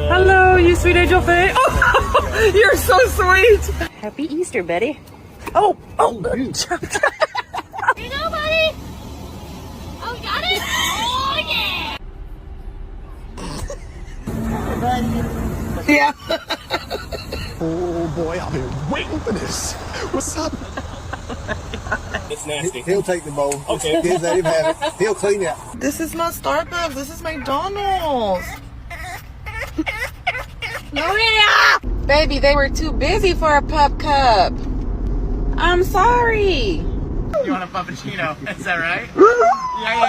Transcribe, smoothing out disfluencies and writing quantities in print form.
Hello, you sweet angel Faye. Oh, you're so sweet. Happy Easter, Betty. Oh. Here you go, buddy. Oh, you got it? Oh, yeah. Yeah. Oh boy, I've been waiting for this. What's up? It's nasty. He'll take the bowl. Okay. Just let him have it. He'll clean it. This is not Starbucks. This is McDonald's. Maria! Baby, they were too busy for a pup cup. I'm sorry. You want a puppuccino? Is that right? Yeah.